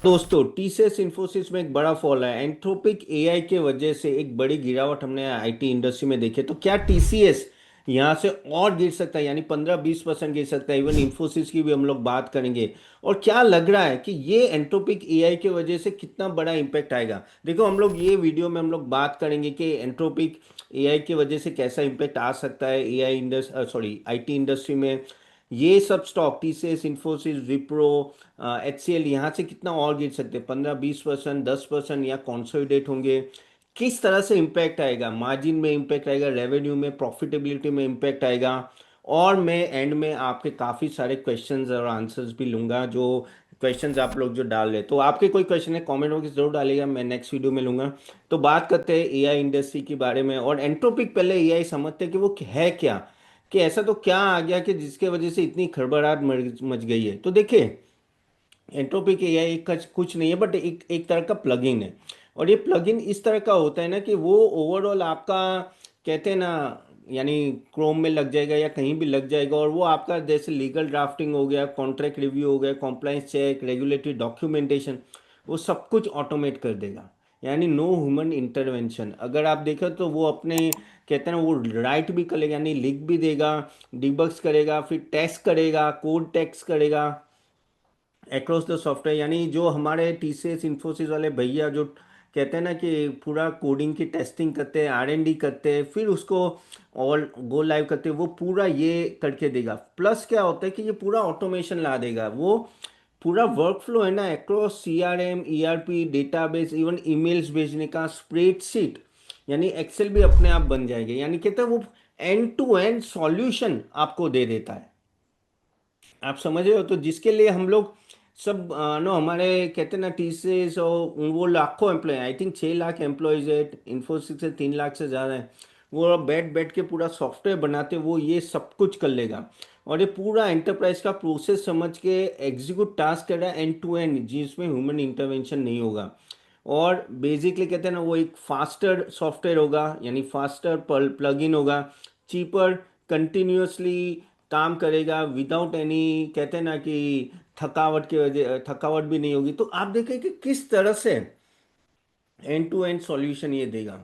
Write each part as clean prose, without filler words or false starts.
दोस्तों टीसीएस इन्फोसिस में एक बड़ा फॉल है एंथ्रोपिक एआई के वजह से। एक बड़ी गिरावट हमने आईटी इंडस्ट्री में देखी है। तो क्या टीसीएस यहाँ से और गिर सकता है, यानी 15-20% गिर सकता है। इवन इन्फोसिस की भी हम लोग बात करेंगे। और क्या लग रहा है कि ये एंथ्रोपिक एआई के वजह से कितना बड़ा इम्पैक्ट आएगा। देखो, हम लोग ये वीडियो में हम लोग बात करेंगे कि एंथ्रोपिक एआई की वजह से कैसा इम्पैक्ट आ सकता है AI industry, sorry, IT industry में। ये सब stock TCS, Infosys, Wipro, HCL यहाँ से कितना और गिर सकते हैं, 15-20%, 10% या कॉन्सोलिडेट होंगे। किस तरह से इम्पैक्ट आएगा, मार्जिन में इम्पैक्ट आएगा, रेवेन्यू में, प्रॉफिटेबिलिटी में इम्पैक्ट आएगा। और मैं एंड में आपके काफ़ी सारे क्वेश्चंस और आंसर्स भी लूंगा, जो क्वेश्चंस आप लोग जो डाल रहे हैं। तो आपके कोई क्वेश्चन है कमेंट बॉक्स में जरूर डालिएगा, मैं नेक्स्ट वीडियो में लूंगा। तो बात करते हैं एआई इंडस्ट्री के बारे में। और एंट्रोपिक, पहले एआई समझते हैं कि वो है क्या, कि ऐसा तो क्या आ गया कि जिसके वजह से इतनी खड़बड़ाहट मच गई है। तो देखिए, एंट्रोपिक एआई कुछ नहीं है, बट एक एक तरह का प्लगइन है। और ये प्लगइन इस तरह का होता है ना कि वो ओवरऑल आपका, कहते हैं ना, यानी क्रोम में लग जाएगा या कहीं भी लग जाएगा। और वो आपका जैसे लीगल ड्राफ्टिंग हो गया, कॉन्ट्रैक्ट रिव्यू हो गया, कॉम्प्लाइंस चेक, रेगुलेटरी डॉक्यूमेंटेशन, वो सब कुछ ऑटोमेट कर देगा। यानी नो ह्यूमन इंटरवेंशन। अगर आप देखें तो वो अपने, कहते हैं ना, वो राइट भी करेगा, यानी लिख भी देगा, डिबग्स करेगा, फिर टेस्ट करेगा, कोड टेस्ट करेगा अक्रॉस द सॉफ्टवेयर। यानी जो हमारे टीसीएस इन्फोसिस वाले भैया जो कहते हैं ना कि पूरा कोडिंग की टेस्टिंग करते हैं, R&D करते हैं, फिर उसको और गो लाइव करते हैं, वो पूरा ये करके देगा। प्लस क्या होता है कि ये पूरा ऑटोमेशन ला देगा। वो पूरा वर्क फ्लो है ना, across CRM, ERP, database, even emails भेजने का, स्प्रेडशीट, यानी एक्सेल भी अपने आप बन जाएंगे। यानी कहते हैं वो एंड टू एंड सॉल्यूशन आपको दे देता है। आप समझ रहे हो। तो जिसके लिए हम लोग सब नो, हमारे कहते हैं ना टीसीएस, और वो लाखों employ, I think 6 lakh employees है, इन्फोसिस से 3 लाख से ज़्यादा है। वो बैठ बैठ के पूरा सॉफ्टवेयर बनाते, वो ये सब कुछ कर लेगा। और ये पूरा एंटरप्राइज का प्रोसेस समझ के एग्जीक्यूट टास्क कर रहा है एंड टू एंड, जिसमें ह्यूमन इंटरवेंशन नहीं होगा। और बेसिकली कहते हैं ना, वो एक फास्टर सॉफ्टवेयर होगा, यानी फास्टर प्लगइन होगा, चीपर, कंटिन्यूअसली काम करेगा विदाउट एनी, कहते हैं ना कि थकावट की वजह, थकावट भी नहीं होगी। तो आप देखें कि किस तरह से एंड टू एंड सॉल्यूशन ये देगा।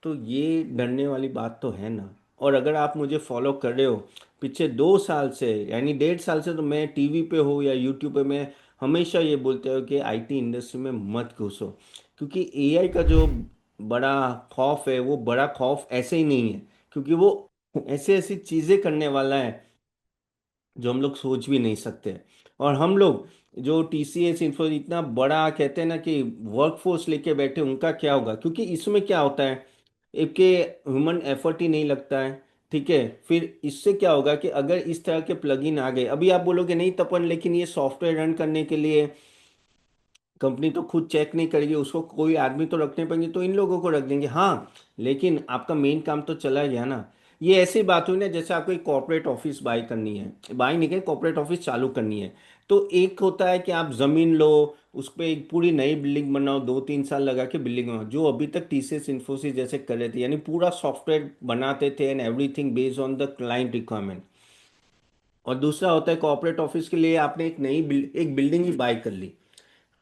तो ये डरने वाली बात तो है ना। और अगर आप मुझे फॉलो कर रहे हो पिछले 2 साल से, यानी 1.5 साल से, तो मैं टीवी पे हो या यूट्यूब पे, मैं हमेशा ये बोलते हो कि आईटी इंडस्ट्री में मत घुसो। क्योंकि एआई का जो बड़ा खौफ है, वो बड़ा खौफ ऐसे ही नहीं है, क्योंकि वो ऐसे ऐसी चीज़ें करने वाला है जो हम लोग सोच भी नहीं सकते। और हम लोग जो टीसीएस इन्फो इतना बड़ा, कहते हैं ना कि वर्कफोर्स लेके बैठे, उनका क्या होगा। क्योंकि इसमें क्या होता है, एक के ह्यूमन एफर्ट ही नहीं लगता है। ठीक है, फिर इससे क्या होगा कि अगर इस तरह के प्लगइन आ गए, अभी आप बोलोगे नहीं तपन, लेकिन ये सॉफ्टवेयर रन करने के लिए कंपनी तो खुद चेक नहीं करेगी, उसको कोई आदमी तो रखने पड़ेंगे, तो इन लोगों को रख देंगे। हाँ, लेकिन आपका मेन काम तो चला गया ना। ये ऐसी बात हुई ना, जैसे आपको एक कॉर्पोरेट ऑफिस बाई करनी है, बाई नहीं करें, कॉर्पोरेट ऑफिस चालू करनी है। तो एक होता है कि आप जमीन लो, उस पर एक पूरी नई बिल्डिंग बनाओ, 2-3 साल लगा के बिल्डिंग बनाओ, जो अभी तक टीसीएस इन्फोसिस जैसे कर रहे थे, यानी पूरा सॉफ्टवेयर बनाते थे and everything based on the client requirement. और दूसरा होता है कॉर्पोरेट ऑफिस के लिए आपने एक एक बिल्डिंग ही बाय कर ली,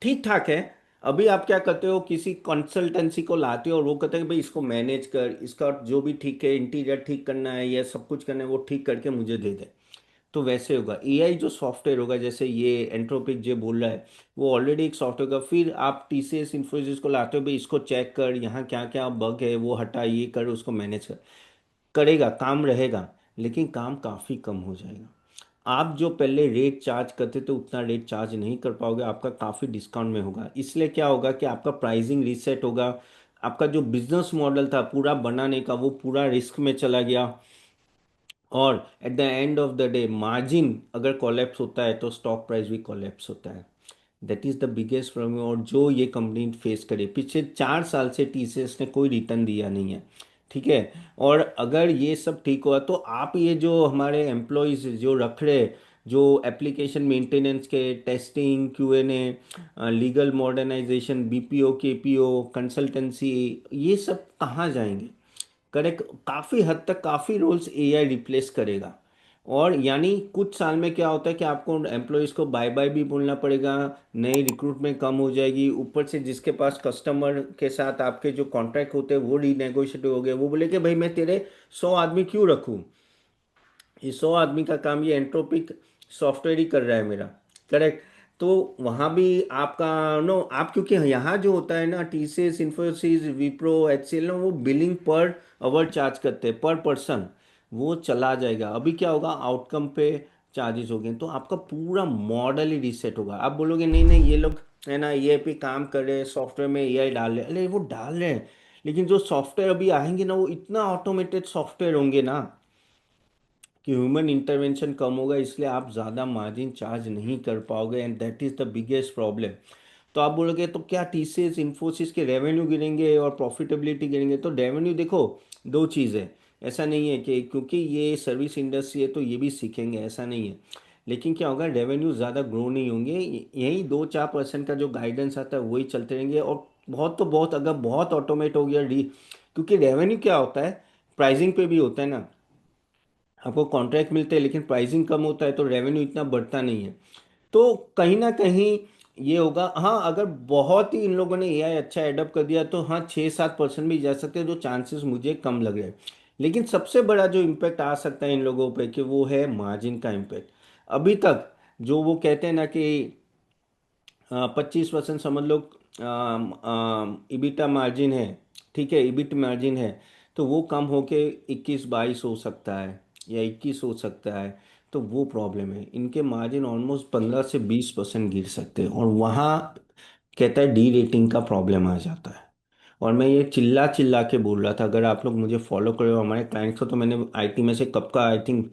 ठीक ठाक है। अभी आप क्या करते हो, किसी कंसल्टेंसी को लाते हो और वो कहते हैं कि भाई इसको मैनेज कर, इसका जो भी ठीक है, इंटीरियर ठीक करना है या सब कुछ करना है, वो ठीक करके मुझे दे दे। तो वैसे होगा एआई जो सॉफ्टवेयर होगा, जैसे ये एंट्रोपिक जो बोल रहा है, वो ऑलरेडी एक सॉफ्टवेयर का। फिर आप टीसीएस इन्फोसिस को लाते हो, भाई इसको चेक कर, यहाँ क्या क्या बग है वो हटा, ये कर, उसको मैनेज कर। करेगा, काम रहेगा, लेकिन काम काफ़ी कम हो जाएगा। आप जो पहले रेट चार्ज करते थे उतना रेट चार्ज नहीं कर पाओगे, आपका काफ़ी डिस्काउंट में होगा। इसलिए क्या होगा कि आपका प्राइसिंग रीसेट होगा। आपका जो बिजनेस मॉडल था पूरा बनाने का, वो पूरा रिस्क में चला गया। और at the end of the day margin अगर कोलैप्स होता है तो स्टॉक प्राइस भी कोलैप्स होता है। That is the biggest problem. और जो ये कंपनी फेस करे, पिछले 4 साल से टीसीएस ने कोई रिटर्न दिया नहीं है। ठीक है। और अगर ये सब ठीक हुआ तो आप ये जो हमारे एम्प्लॉयज़ जो रख रहे, जो एप्लीकेशन मेंटेनेंस के, testing, QnA, legal modernisation, BPO, KPO, consultancy, ये सब कहाँ जाएंगे। करेक्ट, काफ़ी हद तक काफ़ी रोल्स एआई रिप्लेस करेगा। और यानी कुछ साल में क्या होता है कि आपको एम्प्लॉयज़ को बाय बाय भी बोलना पड़ेगा, नई रिक्रूटमेंट कम हो जाएगी, ऊपर से जिसके पास कस्टमर के साथ आपके जो कॉन्ट्रैक्ट होते हैं वो रीनेगोशिएट हो गए, वो बोले कि भाई मैं तेरे 100 आदमी क्यों रखूं, ये 100 आदमी का काम ये एंट्रोपिक सॉफ्टवेयर ही कर रहा है मेरा। करेक्ट। तो वहाँ भी आपका नो आप, क्योंकि यहाँ जो होता है ना, टीसीएस, इन्फोसिस, विप्रो, एचसीएल ना, वो बिलिंग पर आवर चार्ज करते हैं, पर पर्सन। वो चला जाएगा, अभी क्या होगा, आउटकम पे चार्जेस हो गए, तो आपका पूरा मॉडल ही रीसेट होगा। आप बोलोगे नहीं नहीं ये लोग है ना एआई पे काम कर रहे हैं, सॉफ्टवेयर में एआई डाल रहे हैं, अरे वो डाल रहे हैं, लेकिन जो सॉफ्टवेयर अभी आएंगे ना वो इतना ऑटोमेटेड सॉफ्टवेयर होंगे ना कि ह्यूमन इंटरवेंशन कम होगा, इसलिए आप ज़्यादा मार्जिन चार्ज नहीं कर पाओगे, and that is the biggest problem. तो आप बोलोगे तो क्या टीसीएस इन्फोसिस के रेवेन्यू गिरेंगे और प्रॉफिटेबिलिटी गिरेंगे? तो रेवेन्यू देखो, दो चीज़ है, ऐसा नहीं है कि क्योंकि ये सर्विस इंडस्ट्री है तो ये भी सीखेंगे, ऐसा नहीं है। लेकिन क्या होगा, रेवेन्यू ज़्यादा ग्रो नहीं होंगे, यही 2-4% का जो गाइडेंस आता है वही चलते रहेंगे, और बहुत तो बहुत अगर बहुत ऑटोमेट हो गया डी, क्योंकि रेवेन्यू क्या होता है, प्राइसिंग पे भी होता है ना, आपको कॉन्ट्रैक्ट मिलते हैं लेकिन प्राइसिंग कम होता है तो रेवेन्यू इतना बढ़ता नहीं है। तो कहीं ना कहीं ये होगा। हाँ, अगर बहुत ही इन लोगों ने एआई अच्छा एडप्ट कर दिया तो हाँ 6-7% भी जा सकते हैं, जो चांसेस मुझे कम लग रहे हैं। लेकिन सबसे बड़ा जो इम्पैक्ट आ सकता है इन लोगों पे कि वो है मार्जिन का इम्पैक्ट। अभी तक जो वो कहते हैं ना कि 25% समझ लो इबिटा मार्जिन है, ठीक है, इबिट मार्जिन है, तो वो कम होके 21-22 हो सकता है या 21 हो सकता है। तो वो प्रॉब्लम है, इनके मार्जिन ऑलमोस्ट 15 से 20% गिर सकते हैं, और वहाँ कहता है डी रेटिंग का प्रॉब्लम आ जाता है। और मैं ये चिल्ला चिल्ला के बोल रहा था, अगर आप लोग मुझे फॉलो करे हो हमारे क्लाइंट्स को, तो मैंने आईटी में से कब का, आई थिंक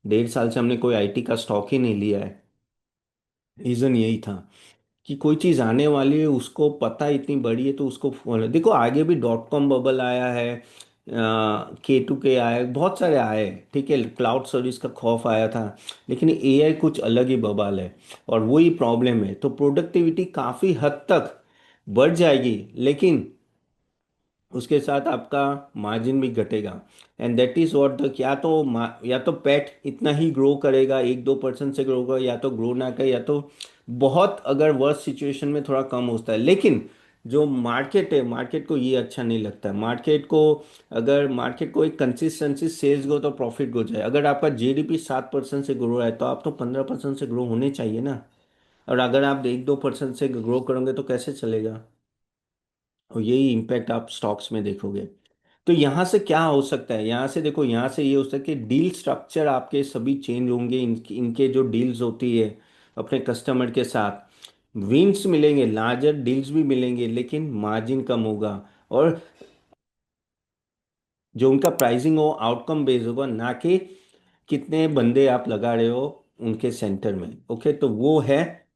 1.5 साल से हमने कोई आईटी का स्टॉक ही नहीं लिया है। रीज़न यही था कि कोई चीज आने वाली है उसको पता है, इतनी बड़ी है तो उसको फॉलो। देखो आगे भी डॉट कॉम बबल आया है, K2K आया है, बहुत सारे आए हैं, ठीक है, क्लाउड सर्विस का खौफ आया था, लेकिन एआई कुछ अलग ही बवाल है। और वही प्रॉब्लम है, तो प्रोडक्टिविटी काफी हद तक बढ़ जाएगी, लेकिन उसके साथ आपका मार्जिन भी घटेगा। And that is what the, या तो पैट इतना ही ग्रो करेगा, 1-2% से ग्रो करेगा, या तो ग्रो ना करे, या तो बहुत अगर वर्स्ट सिचुएशन में थोड़ा कम होता है। लेकिन जो मार्केट है, मार्केट को ये अच्छा नहीं लगता है, मार्केट को, अगर मार्केट को एक कंसिस्टेंसी सेल्स ग्रोथ और प्रॉफिट ग्रोथ है, अगर आपका जीडीपी 7% से ग्रो है तो आप तो 15% से ग्रो होने चाहिए ना। और अगर आप 1-2% से ग्रो करोगे तो कैसे चलेगा? और यही इम्पैक्ट आप स्टॉक्स में देखोगे। तो यहाँ से क्या हो सकता है, यहाँ से देखो, यहाँ से ये हो सकता है कि डील स्ट्रक्चर आपके सभी चेंज होंगे, इनके जो डील्स होती है अपने कस्टमर के साथ, विंस मिलेंगे, लार्जर डील्स भी मिलेंगे, लेकिन मार्जिन कम होगा। और जो उनका प्राइसिंग हो आउटकम बेस्ड होगा, ना कि कितने बंदे आप लगा रहे हो उनके सेंटर में। ओके, तो वो है,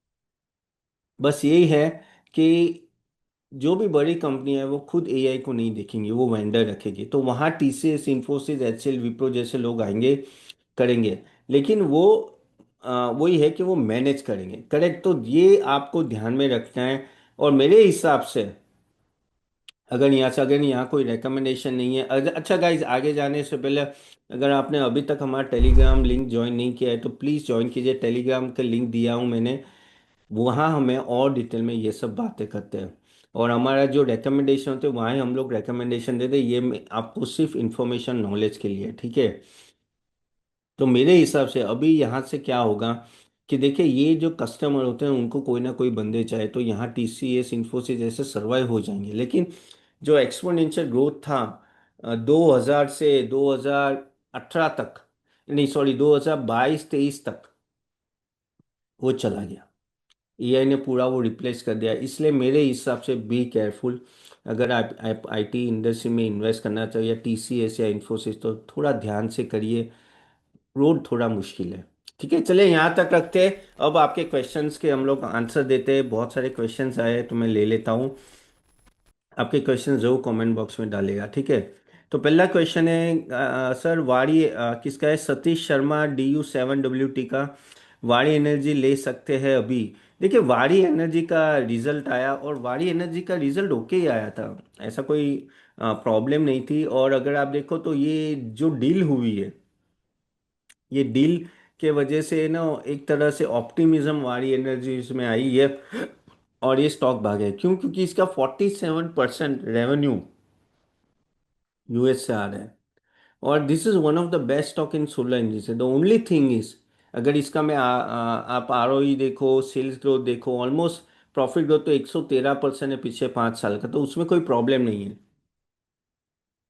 बस यही है कि जो भी बड़ी कंपनी है वो खुद एआई को नहीं देखेंगी, वो वेंडर रखेगी, तो वहाँ टीसीएस, इन्फोसिस, एचसीएल, विप्रो जैसे लोग आएंगे, करेंगे। लेकिन वो वही है कि वो मैनेज करेंगे। करेक्ट, तो ये आपको ध्यान में रखना है। और मेरे हिसाब से अगर यहाँ कोई रिकमेंडेशन नहीं है, अच्छा गाइज, आगे जाने से पहले अगर आपने अभी तक हमारा टेलीग्राम लिंक ज्वाइन नहीं किया है तो प्लीज़ ज्वाइन कीजिए, टेलीग्राम का लिंक दिया हूँ मैंने, वहाँ हमें और डिटेल में ये सब बातें करते हैं। और हमारा जो रिकमेंडेशन होते हैं वहाँ ही हम लोग रिकमेंडेशन देते हैं, आपको सिर्फ इंफॉर्मेशन नॉलेज के लिए, ठीक है। तो मेरे हिसाब से अभी यहाँ से क्या होगा कि देखिए, ये जो कस्टमर होते हैं उनको कोई ना कोई बंदे चाहे, तो यहाँ टीसीएस, इन्फोसिस जैसे सर्वाइव हो जाएंगे, लेकिन जो एक्सपोनेंशियल ग्रोथ था 2000 से 2018 तक, नहीं सॉरी 2022-23 तक, वो चला गया। एआई ने पूरा वो रिप्लेस कर दिया, इसलिए मेरे हिसाब से बी केयरफुल। अगर आप आईटी इंडस्ट्री में इन्वेस्ट करना चाहिए, या टीसीएस या इन्फोसिस, तो थोड़ा ध्यान से करिए, रोड थोड़ा मुश्किल है। ठीक है, चलिए यहाँ तक रखते हैं। अब आपके क्वेश्चंस के हम लोग आंसर देते हैं, बहुत सारे क्वेश्चंस आए हैं तो मैं ले लेता हूँ। आपके क्वेश्चन जरूर कमेंट बॉक्स में डालेगा, ठीक है। तो पहला क्वेश्चन है सर, वाड़ी किसका है, सतीश शर्मा DU7WT का, वाड़ी एनर्जी ले सकते हैं अभी? देखिए, वाड़ी एनर्जी का रिजल्ट आया और वाड़ी एनर्जी का रिजल्ट ओके ही आया था, ऐसा कोई प्रॉब्लम नहीं थी। और अगर आप देखो तो ये जो डील हुई है ये डील के वजह से ना एक तरह से ऑप्टिमिज्म वाली एनर्जी इसमें आई है, और ये स्टॉक भागे। क्यों? क्योंकि इसका 47% रेवेन्यू यूएस से आ रहा है, और this is one of the best stock in solar industry. The only thing is, अगर इसका आप आरओई देखो, सेल्स ग्रोथ देखो, ऑलमोस्ट प्रॉफिट ग्रोथ तो 113% है पिछले 5 साल का, तो उसमें कोई प्रॉब्लम नहीं है।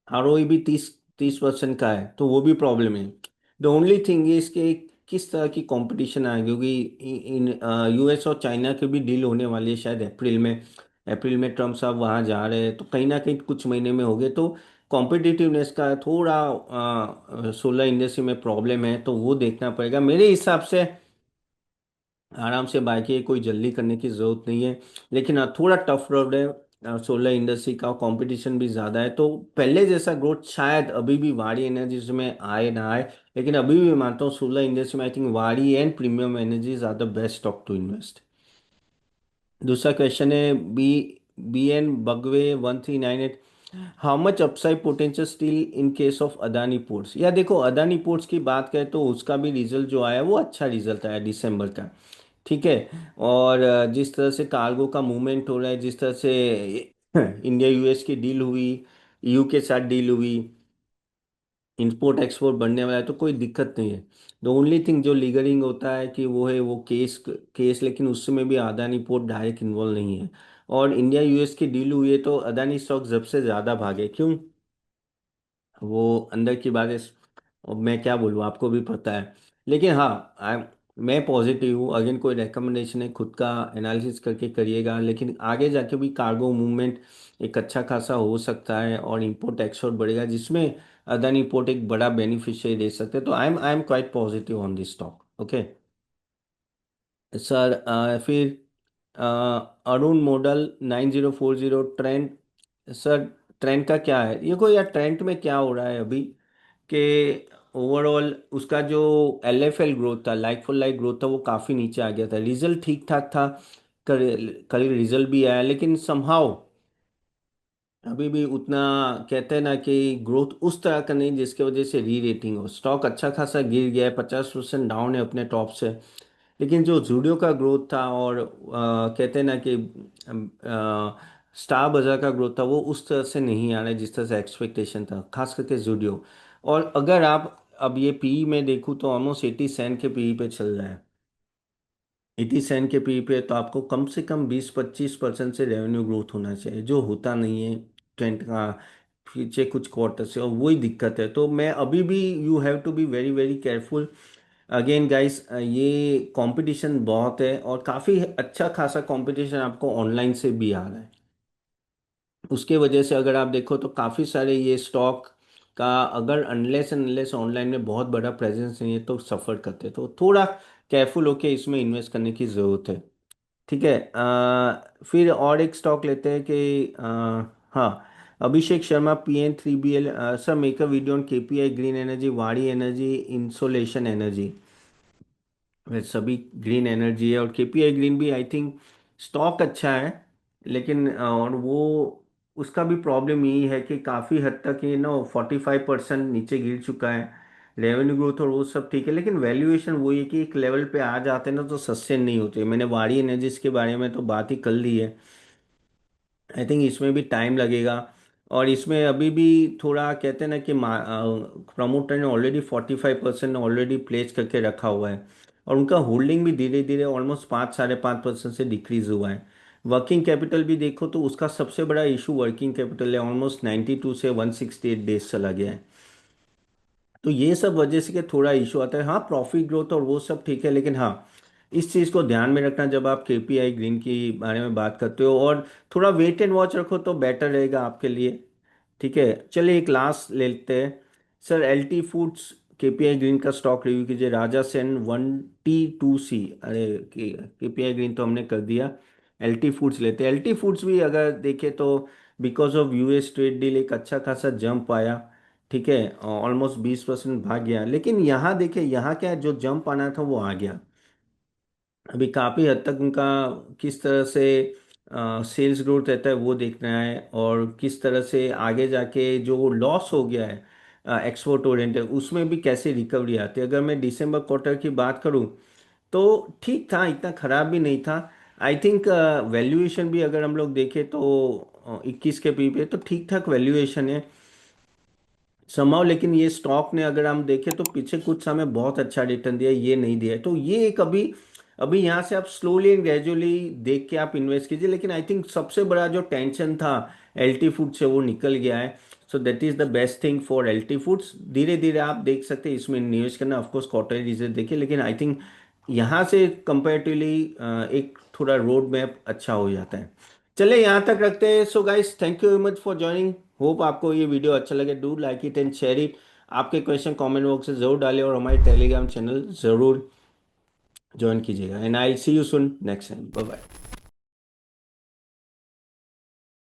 आरओई भी 30-30% का है, तो वो भी प्रॉब्लम है। द ओनली थिंग इज कि किस तरह की कंपटीशन आएगी, क्योंकि इन यूएस और चाइना की भी डील होने वाली है शायद अप्रैल में। अप्रैल में ट्रम्प साहब वहाँ जा रहे हैं, तो कहीं ना कहीं कुछ महीने में हो गए, तो कॉम्पिटिटिवनेस का थोड़ा सोलर इंडस्ट्री में प्रॉब्लम है, तो वो देखना पड़ेगा मेरे हिसाब से। आराम से बाइक है, कोई जल्दी करने की ज़रूरत नहीं है। लेकिन थोड़ा टफ रोड है सोलर इंडस्ट्री का, कंपटीशन भी ज़्यादा है, तो पहले जैसा ग्रोथ शायद अभी भी वारी एनर्जीज में आए ना आए। लेकिन अभी भी मानता हूँ सोलर इंडस्ट्री में I think Waaree and premium energies are the best stock to invest. दूसरा क्वेश्चन है, बी बी एन बगवे 1398, how much upside potential still in case of Adani ports. या देखो, अदानी पोर्ट्स की बात करें तो उसका भी रिजल्ट जो आया वो अच्छा रिजल्ट आया दिसंबर का। ठीक है। और जिस तरह से कार्गो का मूवमेंट हो रहा है, जिस तरह से इंडिया यूएस की डील हुई, ईयू के साथ डील हुई, इंपोर्ट एक्सपोर्ट बढ़ने वाला है, तो कोई दिक्कत नहीं है। द ओनली थिंग जो लीगलिंग होता है कि वो है वो केस, लेकिन उसमें भी अदानी पोर्ट डायरेक्ट इन्वॉल्व नहीं है। और इंडिया यूएस की डील हुई है, तो अदानी स्टॉक सबसे ज़्यादा भागे। क्यों? वो अंदर की बात है, और मैं क्या बोलूँ, आपको भी पता है। लेकिन हाँ, मैं पॉजिटिव हूँ। अगेन कोई रेकमेंडेशन है, खुद का एनालिसिस करके करिएगा, लेकिन आगे जाके भी कार्गो मूवमेंट एक अच्छा खासा हो सकता है, और इंपोर्ट एक्सपोर्ट बढ़ेगा, जिसमें अदानी पोर्ट एक बड़ा बेनिफिशियरी दे सकते हैं। तो I am quite positive on this stock. Okay sir. फिर अ, Arun model 9040 trend. Sir, trend का क्या है? ये कोई यार, ट्रेंड में क्या हो रहा है अभी कि ओवरऑल उसका जो LFL ग्रोथ था, लाइक फॉर लाइक ग्रोथ था, वो काफ़ी नीचे आ गया था। रिजल्ट ठीक ठाक था, कल कल रिजल्ट भी आया, लेकिन समहाउ अभी भी उतना, कहते हैं ना कि ग्रोथ उस तरह का नहीं जिसके वजह से री रेटिंग हो। स्टॉक अच्छा खासा गिर गया है, 50% डाउन है अपने टॉप से। लेकिन जो जूडियो का ग्रोथ था, और कहते हैं ना कि स्टार बाजार का ग्रोथ था, वो उस तरह से नहीं आ रहा है जिस तरह से एक्सपेक्टेशन था, खास करके जूडियो। और अगर आप अब ये पी में देखूँ तो ऑलमोस्ट 80 सेंट के पी पे चल रहा है। 80 सेंट के पी पे तो आपको कम से कम 20-25% से रेवेन्यू ग्रोथ होना चाहिए, जो होता नहीं है ट्रेंड का पीछे कुछ क्वार्टर से, और वही दिक्कत है। तो मैं अभी भी, you have to be very very careful. Again guys, ये कंपटीशन बहुत है, और काफ़ी अच्छा खासा कंपटीशन आपको ऑनलाइन से भी आ रहा है। उसके वजह से अगर आप देखो तो काफ़ी सारे ये स्टॉक का, अगर अनलेस अनलेस ऑनलाइन में बहुत बड़ा प्रेजेंस नहीं है, तो सफ़र करते हैं। तो थोड़ा केयरफुल होके इसमें इन्वेस्ट करने की ज़रूरत है। ठीक है। फिर और एक स्टॉक लेते हैं कि हाँ, Abhishek Sharma PN3BL। Sir, make a video on KPI green energy, Waaree energy, insolation energy. वे सभी ग्रीन एनर्जी है, और KPI ग्रीन भी आई थिंक स्टॉक अच्छा है। लेकिन और वो, उसका भी प्रॉब्लम यही है कि काफ़ी हद तक ये ना 45% नीचे गिर चुका है। रेवेन्यू ग्रोथ और वो सब ठीक है, लेकिन वैल्यूएशन वही है कि एक लेवल पे आ जाते हैं ना, तो सस्टेन नहीं होते। मैंने वारी एनर्जीज के बारे में तो बात ही कर ली है। आई थिंक इसमें भी टाइम लगेगा। और इसमें अभी भी थोड़ा, कहते हैं ना कि प्रमोटर ने ऑलरेडी 45% ऑलरेडी प्लेस करके रखा हुआ है, और उनका होल्डिंग भी धीरे धीरे ऑलमोस्ट 5-5.5% से डिक्रीज हुआ है। वर्किंग कैपिटल भी देखो तो उसका सबसे बड़ा इशू वर्किंग कैपिटल है, ऑलमोस्ट 92 से 168 डेज चला गया है। तो ये सब वजह से कि थोड़ा इशू आता है। हाँ, प्रॉफिट ग्रोथ और वो सब ठीक है, लेकिन हाँ, इस चीज़ को ध्यान में रखना जब आप KPI ग्रीन की बारे में बात करते हो, और थोड़ा वेट एंड वॉच रखो तो बेटर रहेगा आपके लिए। ठीक है, चलिए एक लास्ट ले लेते हैं। Sir, LT foods KPI green का स्टॉक रिव्यू कीजिए। राजा सेन 1T2C। अरे, KPI ग्रीन तो हमने कर दिया। LT फूड्स लेते हैं। LT फूड्स भी अगर देखें तो because of US trade deal एक अच्छा खासा जंप आया। ठीक है, ऑलमोस्ट 20% भाग गया, लेकिन यहाँ देखे, यहाँ क्या है, जो जंप आना था वो आ गया। अभी काफ़ी हद तक उनका किस तरह से सेल्स ग्रोथ रहता है वो देखना है, और किस तरह से आगे जाके जो लॉस हो गया है एक्सपोर्ट ओरिएंटेड, उसमें भी कैसे रिकवरी आती है। अगर मैं दिसंबर क्वार्टर की बात करूं तो ठीक था, इतना खराब भी नहीं था। आई थिंक वैल्यूएशन भी अगर हम लोग देखें तो 21 के पी पे तो ठीक ठाक वैल्यूएशन है समाओ। लेकिन ये स्टॉक ने अगर हम देखें तो पीछे कुछ समय बहुत अच्छा रिटर्न दिया, ये नहीं दिया है। तो ये एक अभी अभी यहाँ से आप स्लोली एंड ग्रेजुअली देख के आप इन्वेस्ट कीजिए। लेकिन आई थिंक सबसे बड़ा जो टेंशन था एलटी फूड से वो निकल गया है। So that is the best thing for LT foods. धीरे धीरे आप देख सकते हैं इसमें निवेश करना, ऑफकोर्स क्वार्टरली रिजल्ट देखिए, लेकिन आई थिंक यहाँ से कंपेरेटिवली एक थोड़ा रोड मैप अच्छा हो जाता है। चले यहाँ तक रखते हैं। So guys, thank you very much for joining. Hope आपको ये वीडियो अच्छा लगे। Do like it and share it. आपके क्वेश्चन कमेंट बॉक्स में जरूर डालिए और हमारे टेलीग्राम चैनल जरूर ज्वाइन कीजिएगा। And I see you soon next time. Bye bye.